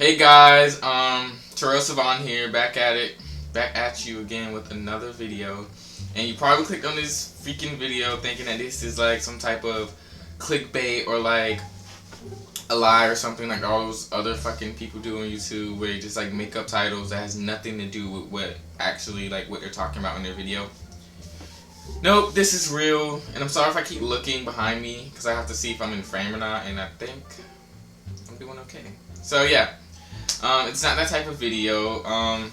Hey guys, Terrell Savon here, back at you again with another video. And you probably clicked on this freaking video thinking that this is like some type of clickbait or like a lie or something like all those other fucking people do on YouTube where they just like make up titles that has nothing to do with what actually like what they're talking about in their video. Nope, this is real, and I'm sorry if I keep looking behind me because I have to see if I'm in frame or not, and I think I'm doing okay. So yeah. It's not that type of video. I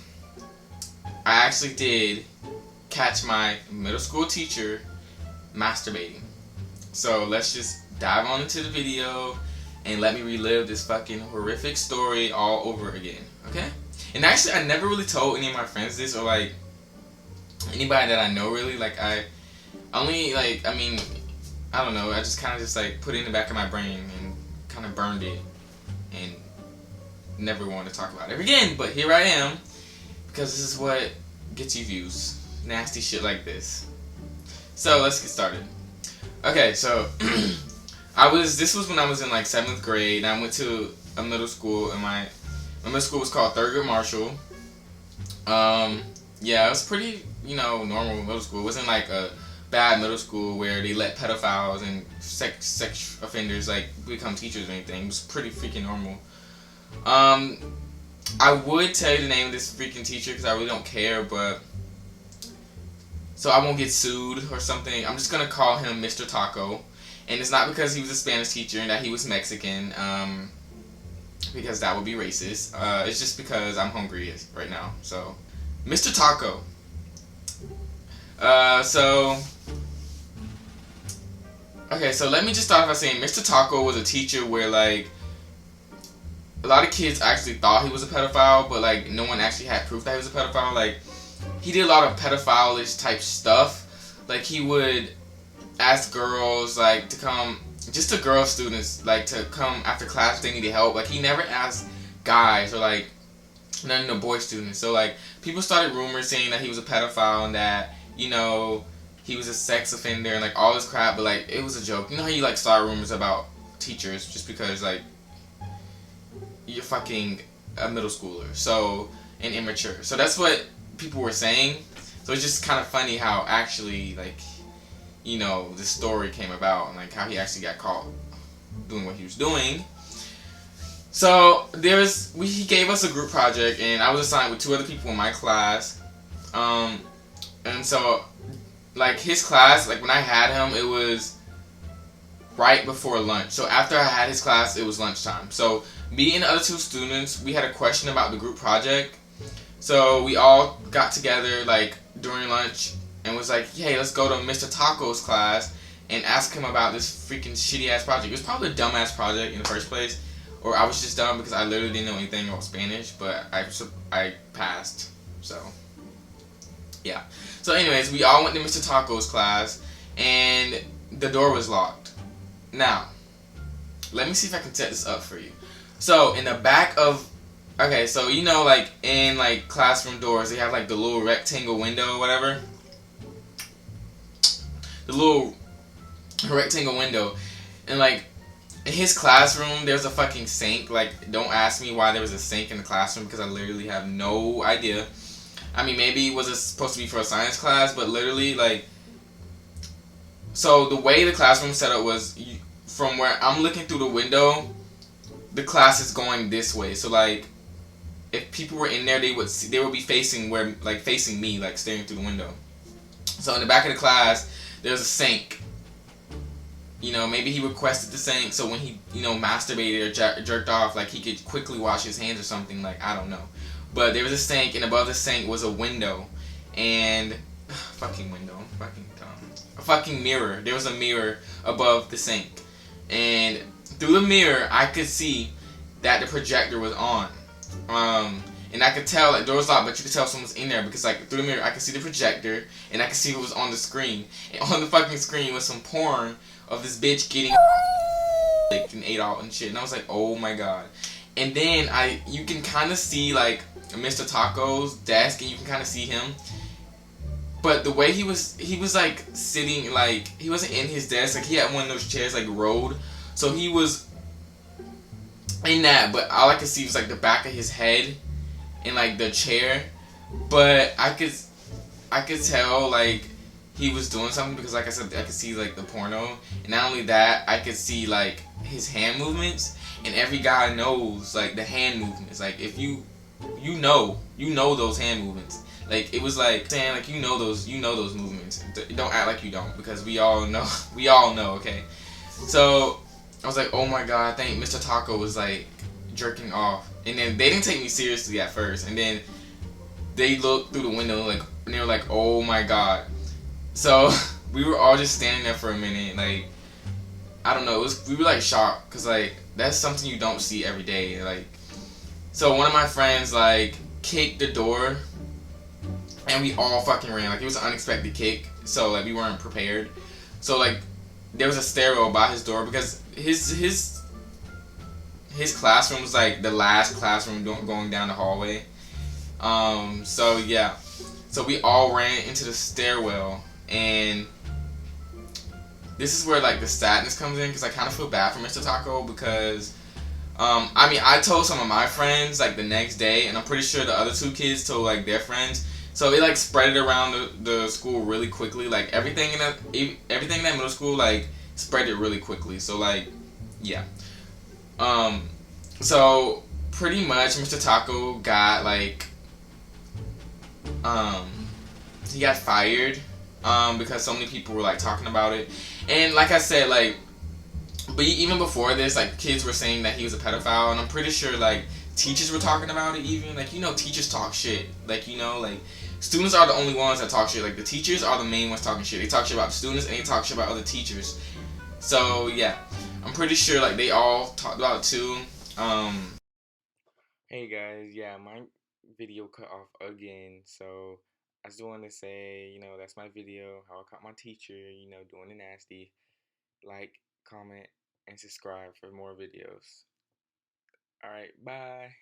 actually did catch my middle school teacher masturbating. So let's just dive on into the video and let me relive this fucking horrific story all over again, okay? And actually, I never really told any of my friends this or like anybody that I know really. Like I only like, I don't know. I just kind of just like put it in the back of my brain and kind of burned it and never want to talk about it again, but here I am because this is what gets you views. Nasty shit like this. So let's get started. Okay, so this was when I was in like 7th grade, and I went to a middle school, and my middle school was called Thurgood Marshall. Yeah, it was pretty, normal middle school. It wasn't like a bad middle school where they let pedophiles and sex offenders like become teachers or anything. It was pretty freaking normal. I would tell you the name of this freaking teacher because I really don't care, but so I won't get sued or something. I'm just gonna call him Mr. Taco, and it's not because he was a Spanish teacher and that he was Mexican, because that would be racist. It's just because I'm hungry right now. So, Mr. Taco. Okay, so let me just start by saying Mr. Taco was a teacher where like a lot of kids actually thought he was a pedophile, but like no one actually had proof that he was a pedophile. Like he did a lot of pedophile-ish type stuff. Like he would ask girls like to come, just to girl students, like to come after class if they needed help. Like he never asked guys or like none of the boy students. So like people started rumors saying that he was a pedophile and that he was a sex offender and like all this crap. But like it was a joke. You know how you like start rumors about teachers just because like you're fucking a middle schooler, and immature. So that's what people were saying. So it's just kind of funny how actually, like, this story came about and like how he actually got caught doing what he was doing. So he gave us a group project, and I was assigned with 2 other people in my class. And so like his class, like when I had him, it was right before lunch. So after I had his class, it was lunchtime. So me and the other 2 students, we had a question about the group project. So we all got together like during lunch and was like, hey, let's go to Mr. Taco's class and ask him about this freaking shitty ass project. It was probably a dumbass project in the first place, or I was just dumb because I literally didn't know anything about Spanish, but I passed. So yeah. So anyways, we all went to Mr. Taco's class and the door was locked. Now, let me see if I can set this up for you. So in the back of, okay, so like in like classroom doors, they have like the little rectangle window or whatever. The little rectangle window. And like in his classroom, there's a fucking sink. Like, don't ask me why there was a sink in the classroom because I literally have no idea. I mean, maybe it was supposed to be for a science class, but literally like, so the way the classroom set up was from where I'm looking through the window, the class is going this way. So like if people were in there, they would be facing me, like staring through the window. So in the back of the class there's a sink. Maybe he requested the sink so when he masturbated or jerked off, like he could quickly wash his hands or something, like I don't know. But there was a sink, and above the sink was a window, and fucking window, fucking dumb. A fucking mirror. There was a mirror above the sink. And through the mirror, I could see that the projector was on. And I could tell, like, the door was locked, but you could tell someone's in there because, like, through the mirror, I could see the projector, and I could see what was on the screen. And on the fucking screen was some porn of this bitch getting like and ate out and shit. And I was like, oh my god. And then you can kind of see, like, Mr. Taco's desk, and you can kind of see him. But the way he was like sitting, like he wasn't in his desk, like he had one of those chairs like rolled, so he was in that, but all I could see was like the back of his head and like the chair. But I could tell like he was doing something because like I said I could see like the porno, and not only that I could see like his hand movements, and every guy knows like the hand movements. Like if you know those hand movements. Like it was like saying like you know those movements. Don't act like you don't, because we all know we all know. Okay, so I was like, oh my god, I think Mr. Taco was like jerking off, and then they didn't take me seriously at first, and then they looked through the window like and they were like, oh my god. So we were all just standing there for a minute, like I don't know, we were like shocked because like that's something you don't see every day. Like so one of my friends like kicked the door and we all fucking ran. Like it was an unexpected kick, so like we weren't prepared. So like there was a stairwell by his door because his classroom was like the last classroom going down the hallway. So yeah, so we all ran into the stairwell, and this is where like the sadness comes in because I kind of feel bad for Mr. Taco because I mean I told some of my friends like the next day, and I'm pretty sure the other two kids told like their friends. So it like spread it around the school really quickly. Like everything in that middle school like spread it really quickly. So like yeah. Um, so pretty much Mr. Taco got like um he got fired because so many people were like talking about it, and like I said, like but even before this, like kids were saying that he was a pedophile, and I'm pretty sure like teachers were talking about it. Even like teachers talk shit. Like like students are the only ones that talk shit. Like the teachers are the main ones talking shit. They talk shit about the students and they talk shit about other teachers. So yeah, I'm pretty sure like they all talked about it too. Hey guys, yeah, my video cut off again, so I just want to say, that's my video, how I caught my teacher, doing the nasty. Like, comment, and subscribe for more videos. Alright, bye.